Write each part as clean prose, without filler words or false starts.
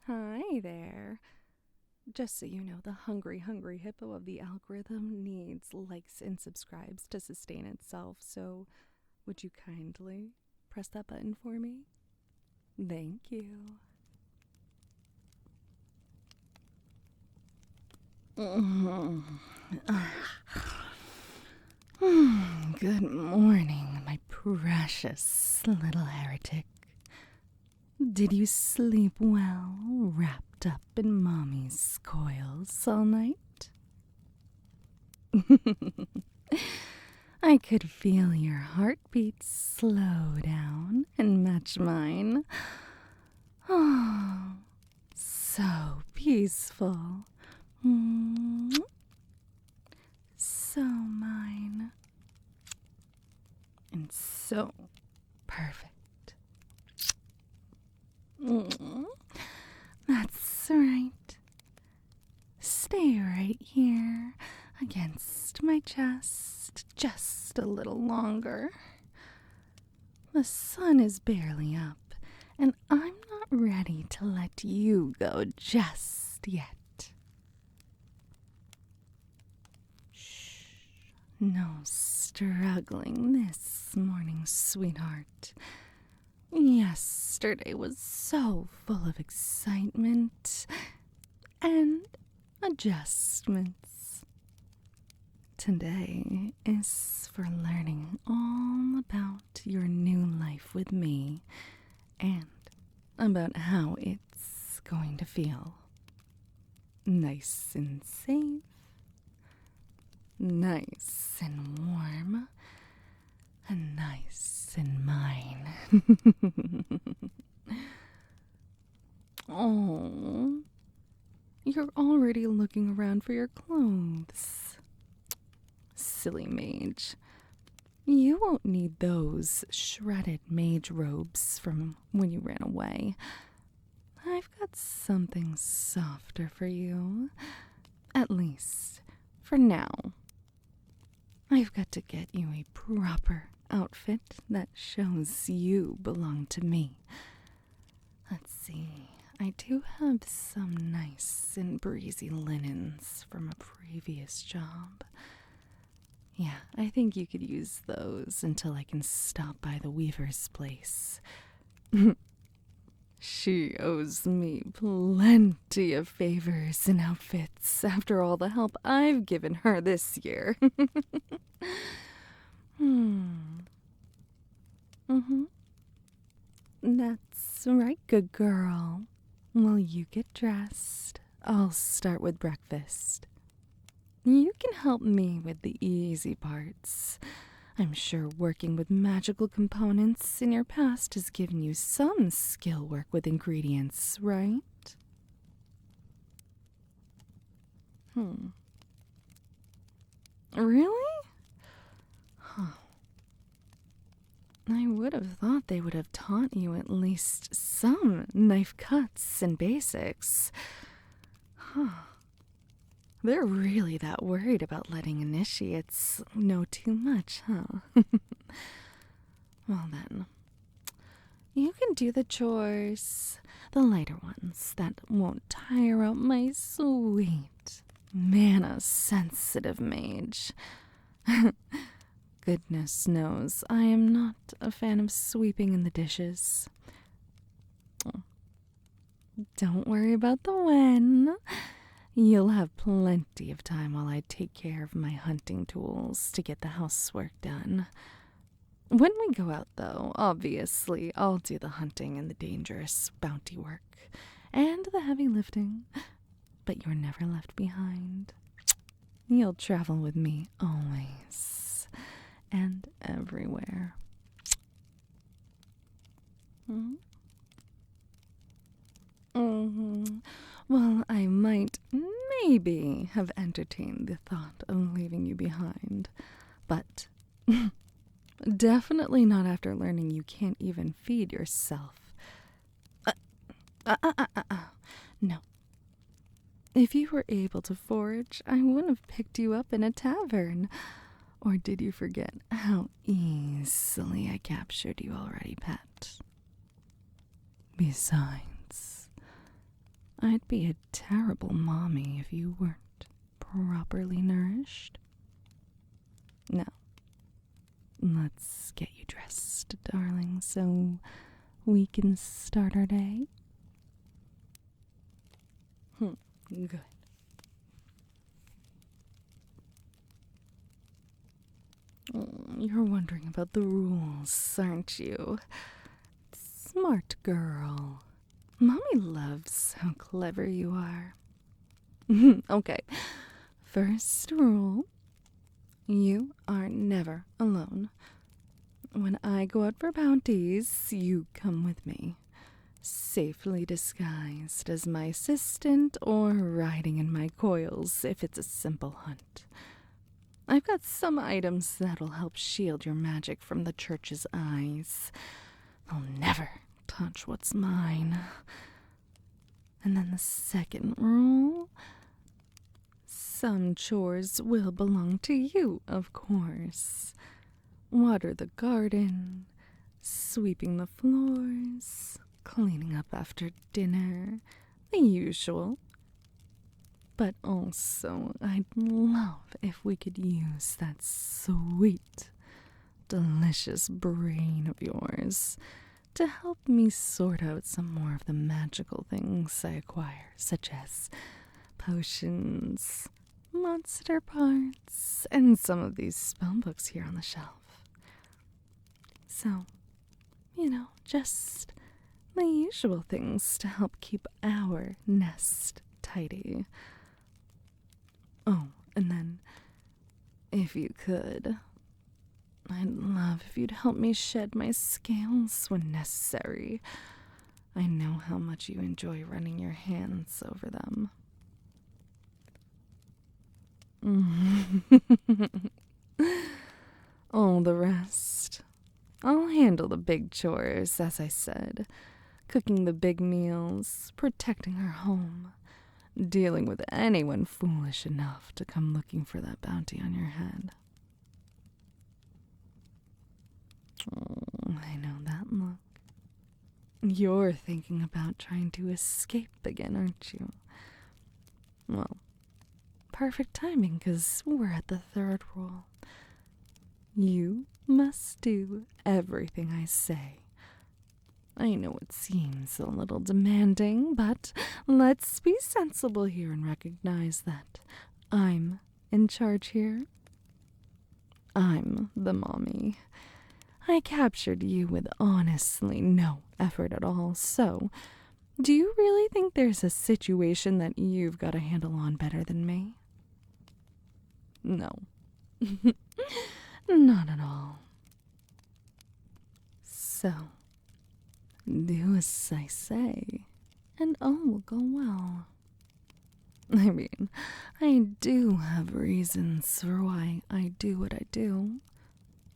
Hi there. Just so you know, the hungry hippo of the algorithm needs likes and subscribes to sustain itself, so would you kindly press that button for me? Thank you. Good morning, my precious little heretic. Did you sleep well, wrapped up in Mommy's coils all night? I could feel your heartbeat slow down and match mine. Oh, so peaceful. So mine. And so perfect. That's right. Stay right here against my chest just a little longer. The sun is barely up, and I'm not ready to let you go just yet. Shh. No struggling this morning, sweetheart. Yesterday was so full of excitement and adjustments. Today is for learning all about your new life with me and about how it's going to feel. Nice and safe, nice and warm, and nice and mine. Oh, you're already looking around for your clothes. Silly mage. You won't need those shredded mage robes from when you ran away. I've got something softer for you. At least, for now. I've got to get you a proper outfit that shows you belong to me. Let's see. I do have some nice and breezy linens from a previous job. Yeah, I think you could use those until I can stop by the weaver's place. She owes me plenty of favors and outfits after all the help I've given her this year. That's right, good girl. While you get dressed, I'll start with breakfast. You can help me with the easy parts. I'm sure working with magical components in your past has given you some skill work with ingredients, right? Really? Huh. I would have thought they would have taught you at least some knife cuts and basics. Huh. They're really that worried about letting initiates know too much, huh? Well then, you can do the chores, the lighter ones that won't tire out my sweet, mana-sensitive mage. Goodness knows I am not a fan of sweeping in the dishes. Don't worry about the when. You'll have plenty of time while I take care of my hunting tools to get the housework done. When we go out, though, obviously I'll do the hunting and the dangerous bounty work and the heavy lifting, but you're never left behind. You'll travel with me always and everywhere. Well, I might maybe have entertained the thought of leaving you behind, but definitely not after learning you can't even feed yourself. No. If you were able to forage, I wouldn't have picked you up in a tavern. Or did you forget how easily I captured you already, pet? Besides, I'd be a terrible mommy if you weren't properly nourished. Now, let's get you dressed, darling, so we can start our day. Good. You're wondering about the rules, aren't you? Smart girl. Mommy loves how clever you are. Okay. First rule. You are never alone. When I go out for bounties, you come with me. Safely disguised as my assistant or riding in my coils if it's a simple hunt. I've got some items that'll help shield your magic from the church's eyes. They'll never touch what's mine. And then the second rule. Some chores will belong to you, of course. Water the garden, sweeping the floors, cleaning up after dinner, the usual. But also, I'd love if we could use that sweet, delicious brain of yours to help me sort out some more of the magical things I acquire, such as potions, monster parts, and some of these spell books here on the shelf. So, just the usual things to help keep our nest tidy. Oh, and then, if you could, I'd love if you'd help me shed my scales when necessary. I know how much you enjoy running your hands over them. All the rest. I'll handle the big chores, as I said. Cooking the big meals, protecting our home, dealing with anyone foolish enough to come looking for that bounty on your head. Oh, I know that look. You're thinking about trying to escape again, aren't you? Well, perfect timing, 'cause we're at the third rule. You must do everything I say. I know it seems a little demanding, but let's be sensible here and recognize that I'm in charge here. I'm the mommy. I captured you with honestly no effort at all, so do you really think there's a situation that you've got a handle on better than me? No. Not at all. So, do as I say, and all will go well. I mean, I do have reasons for why I do what I do.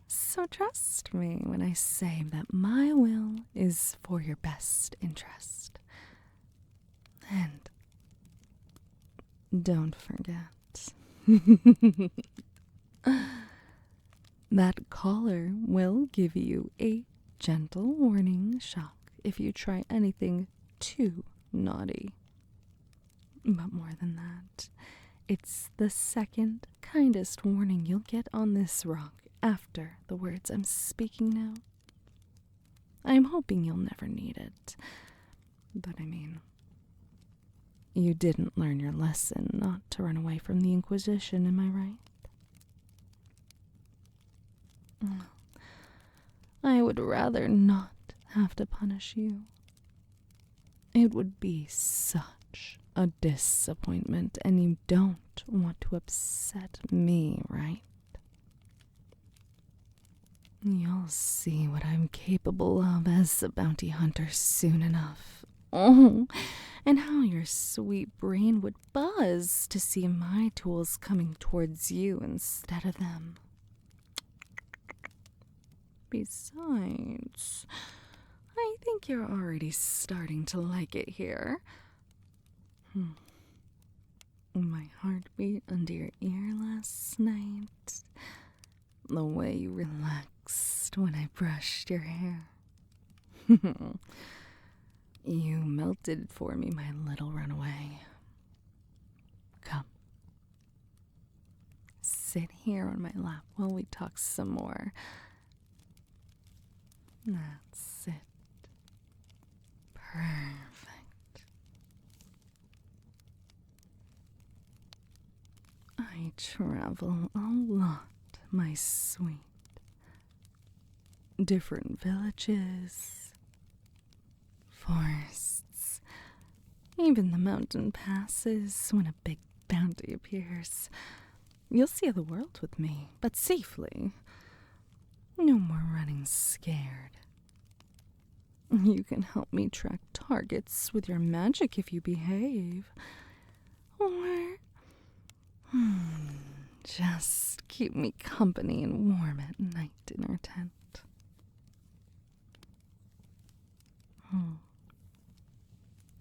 So trust me when I say that my will is for your best interest. And don't forget, that collar will give you a gentle warning shock if you try anything too naughty. But more than that, it's the second kindest warning you'll get on this rock after the words I'm speaking now. I'm hoping you'll never need it. But I mean, you didn't learn your lesson not to run away from the Inquisition, am I right? I would rather not have to punish you. It would be such a disappointment, and you don't want to upset me, right? You'll see what I'm capable of as a bounty hunter soon enough. Oh, and how your sweet brain would buzz to see my tools coming towards you instead of them. Besides, I think you're already starting to like it here. My heartbeat under your ear last night. The way you relaxed when I brushed your hair. You melted for me, my little runaway. Come. Sit here on my lap while we talk some more. That's it. Perfect. I travel a lot, my sweet. Different villages, forests, even the mountain passes when a big bounty appears. You'll see the world with me, but safely. No more running scared. You can help me track targets with your magic if you behave. Or just keep me company and warm at night in our tent.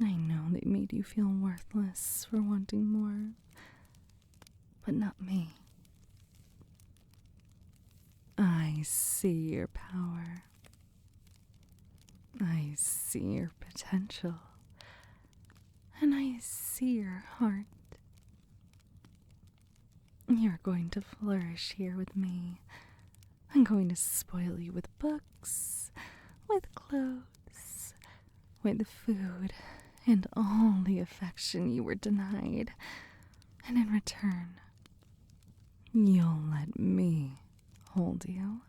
I know they made you feel worthless for wanting more, but not me. I see your power. I see your potential. And I see your heart. You're going to flourish here with me. I'm going to spoil you with books, with clothes, with food, and all the affection you were denied. And in return, you'll let me hold you.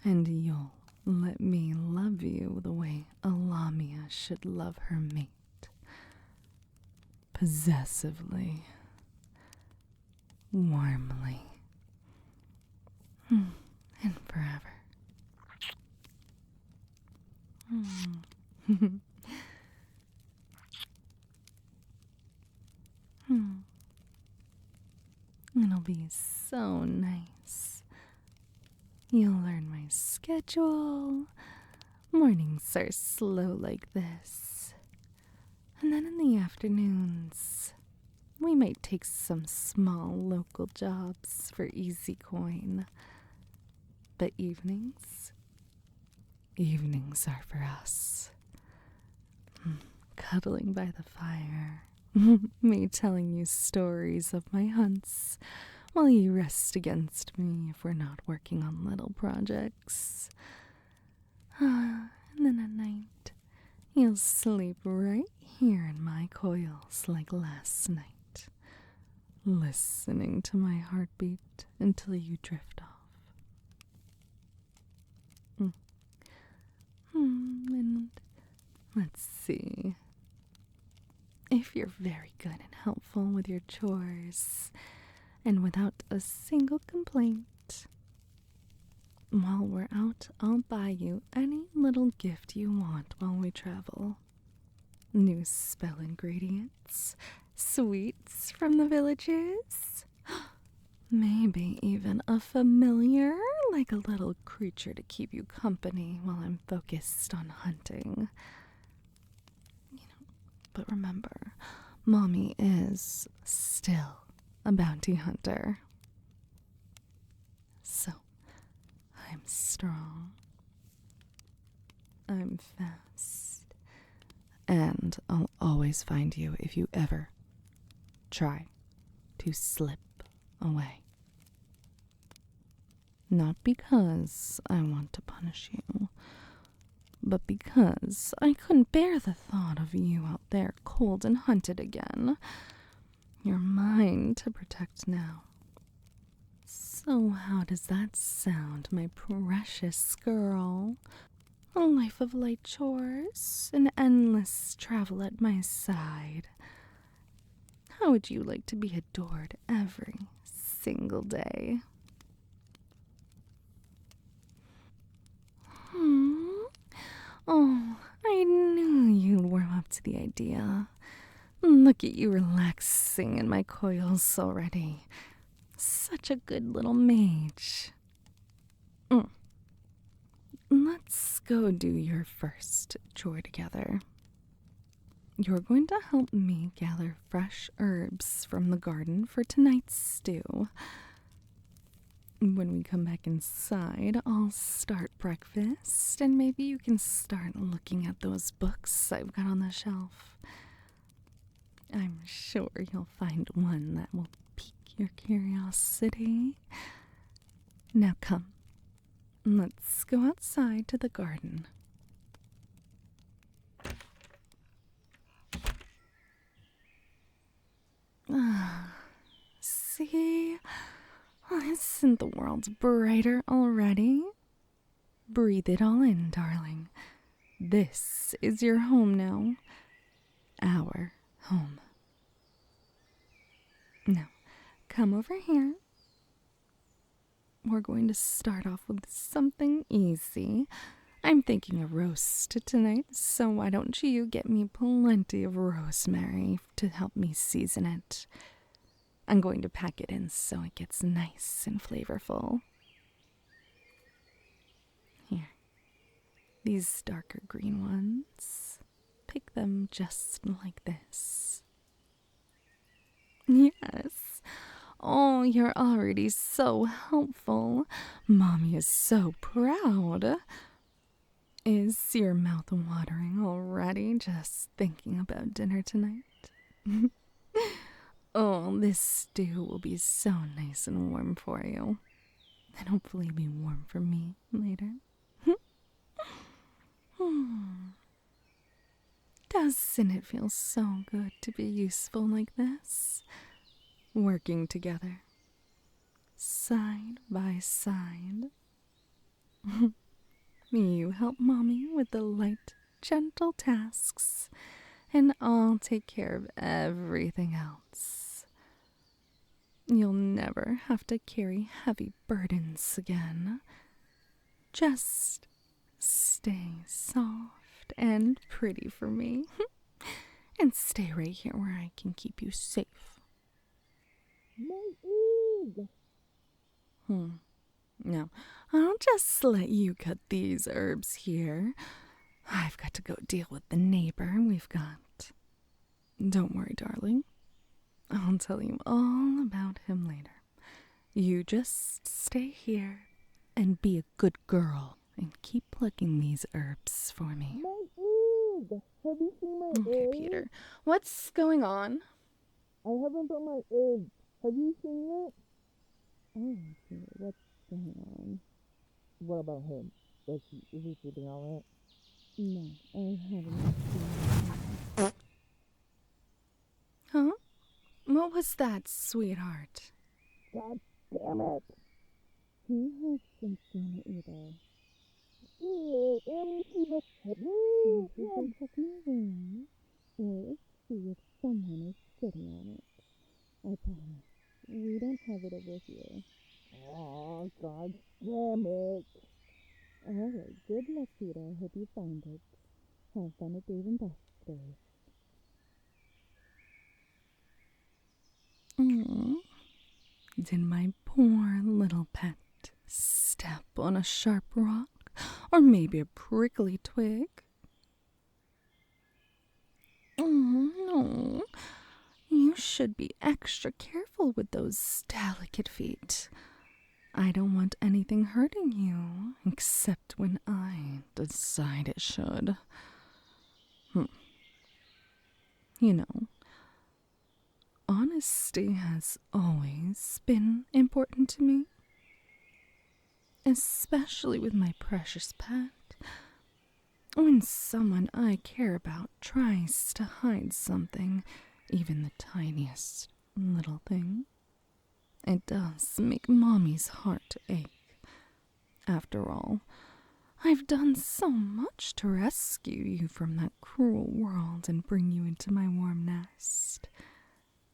And you'll let me love you the way a Lamia should love her mate. Possessively. Warmly. And forever. It'll be so nice. You'll learn my schedule. Mornings are slow like this. And then in the afternoons, we might take some small local jobs for easy coin. But evenings are for us. Cuddling by the fire. Me telling you stories of my hunts while you rest against me if we're not working on little projects. And then at night, you'll sleep right here in my coils like last night, listening to my heartbeat until you drift off. And let's see. If you're very good and helpful with your chores, and without a single complaint, while we're out, I'll buy you any little gift you want while we travel. New spell ingredients, sweets from the villages, maybe even a familiar, like a little creature to keep you company while I'm focused on hunting. But remember, Mommy is still a bounty hunter. So, I'm strong. I'm fast. And I'll always find you if you ever try to slip away. Not because I want to punish you, but because I couldn't bear the thought of you out there cold and hunted again. You're mine to protect now. So how does that sound, my precious girl? A life of light chores, an endless travel at my side. How would you like to be adored every single day? Oh, I knew you'd warm up to the idea. Look at you relaxing in my coils already. Such a good little mage. Let's go do your first chore together. You're going to help me gather fresh herbs from the garden for tonight's stew. When we come back inside, I'll start breakfast, and maybe you can start looking at those books I've got on the shelf. I'm sure you'll find one that will pique your curiosity. Now come, let's go outside to the garden. See? Isn't the world brighter already? Breathe it all in, darling. This is your home now. Our home. Now, come over here. We're going to start off with something easy. I'm thinking a roast tonight, so why don't you get me plenty of rosemary to help me season it? I'm going to pack it in so it gets nice and flavorful. Here, these darker green ones. Pick them just like this. Yes. Oh, you're already so helpful. Mommy is so proud. Is your mouth watering already just thinking about dinner tonight? Oh, this stew will be so nice and warm for you. And hopefully be warm for me later. Doesn't it feel so good to be useful like this? Working together. Side by side. You help Mommy with the light, gentle tasks, and I'll take care of everything else. You'll never have to carry heavy burdens again. Just stay soft and pretty for me. And stay right here where I can keep you safe. My egg! No, I'll just let you cut these herbs here. I've got to go deal with the neighbor we've got. Don't worry, darling. I'll tell you all about him later. You just stay here and be a good girl and keep plucking these herbs for me. My egg! Have you seen my Okay, egg? Peter. What's going on? I haven't got my egg. Have you seen it? I haven't seen it. What's going on? What about him? Is he sleeping alright? No, I haven't seen it. Huh? What was that, sweetheart? God damn it! He has something either. Ew, let me see the head. You should check my room or see if someone is sitting on it. I promise. We don't have it over here. Oh, God damn it. Alright, good luck, Peter. I hope you find it. Have fun at Dave and Buster's. Did my poor little pet step on a sharp rock or maybe a prickly twig? Oh, no. You should be extra careful with those delicate feet. I don't want anything hurting you, except when I decide it should. You know, honesty has always been important to me, especially with my precious pet. When someone I care about tries to hide something, even the tiniest little thing, it does make Mommy's heart ache. After all, I've done so much to rescue you from that cruel world and bring you into my warm nest,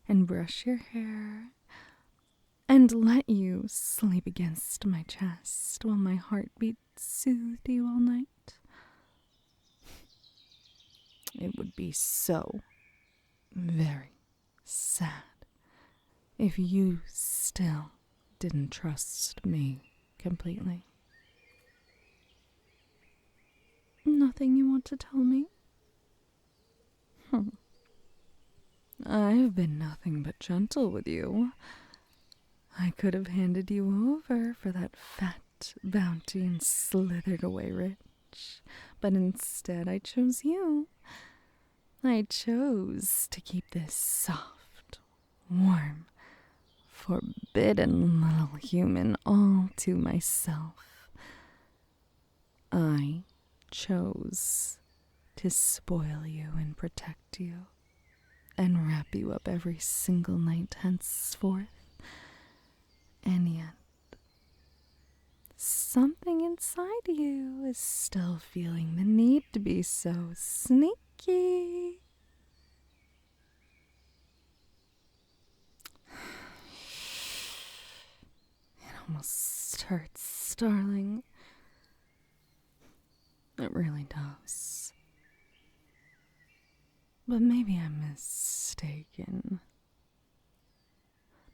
and brush your hair, and let you sleep against my chest while my heartbeat soothed you all night. It would be so very sad if you still didn't trust me completely. Nothing you want to tell me? I've been nothing but gentle with you. I could have handed you over for that fat bounty and slithered away rich, but instead I chose you. I chose to keep this soft, warm, forbidden little human all to myself. I chose to spoil you and protect you, and wrap you up every single night henceforth. And yet, something inside you is still feeling the need to be so sneaky. It almost hurts, darling. It really does. But maybe I'm mistaken.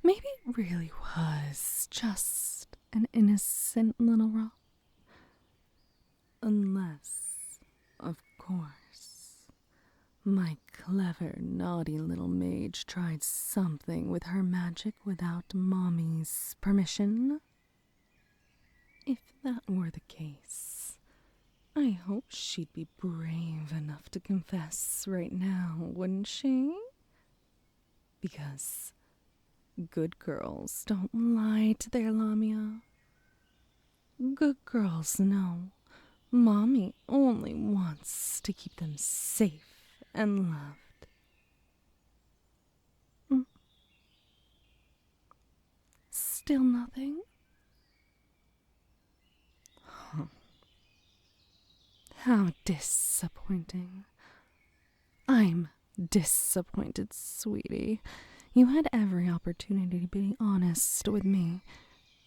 Maybe it really was just an innocent little rock. Unless, of course, my clever, naughty little mage tried something with her magic without Mommy's permission. If that were the case, I hope she'd be brave enough to confess right now, wouldn't she? Because good girls don't lie to their Lamia. Good girls know Mommy only wants to keep them safe and loved. Still nothing? How disappointing. I'm disappointed, sweetie. You had every opportunity to be honest with me.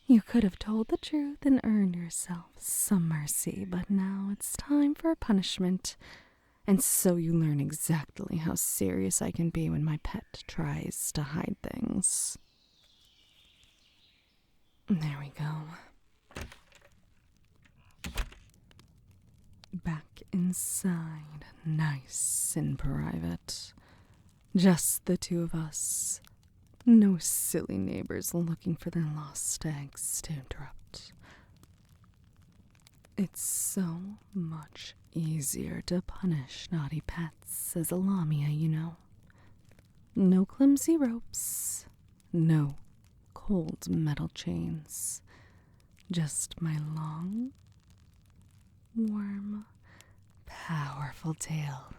You could have told the truth and earned yourself some mercy, but now it's time for a punishment. And so you learn exactly how serious I can be when my pet tries to hide things. There we go. Back inside, nice and private. Just the two of us. No silly neighbors looking for their lost eggs to interrupt. It's so much easier to punish naughty pets as a Lamia, you know. No clumsy ropes, no cold metal chains. Just my long, warm, powerful tail.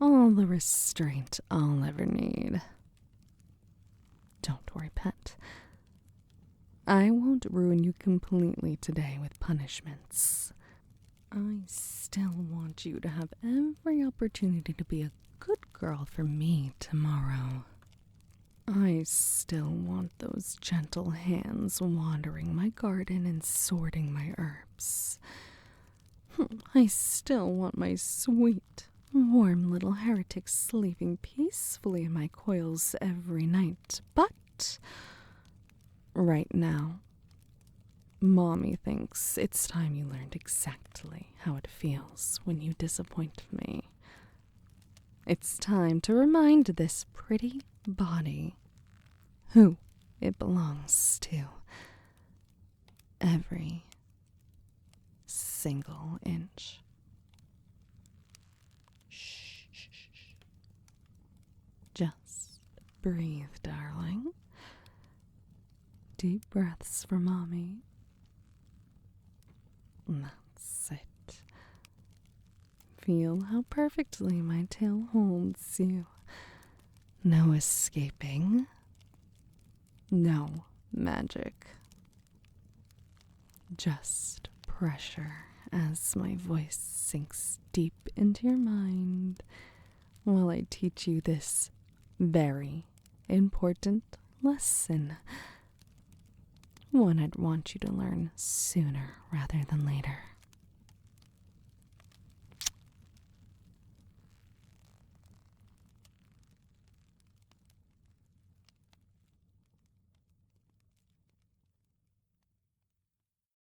All the restraint I'll ever need. Don't worry, pet. I won't ruin you completely today with punishments. I still want you to have every opportunity to be a good girl for me tomorrow. I still want those gentle hands wandering my garden and sorting my herbs. I still want my sweet, warm little heretic sleeping peacefully in my coils every night, but right now, Mommy thinks it's time you learned exactly how it feels when you disappoint me. It's time to remind this pretty body who it belongs to. Every single inch. Shh, shh, shh. Just breathe, darling. Deep breaths for Mommy. That's it. Feel how perfectly my tail holds you. No escaping. No magic. Just pressure as my voice sinks deep into your mind while I teach you this very important lesson. One I'd want you to learn sooner rather than later.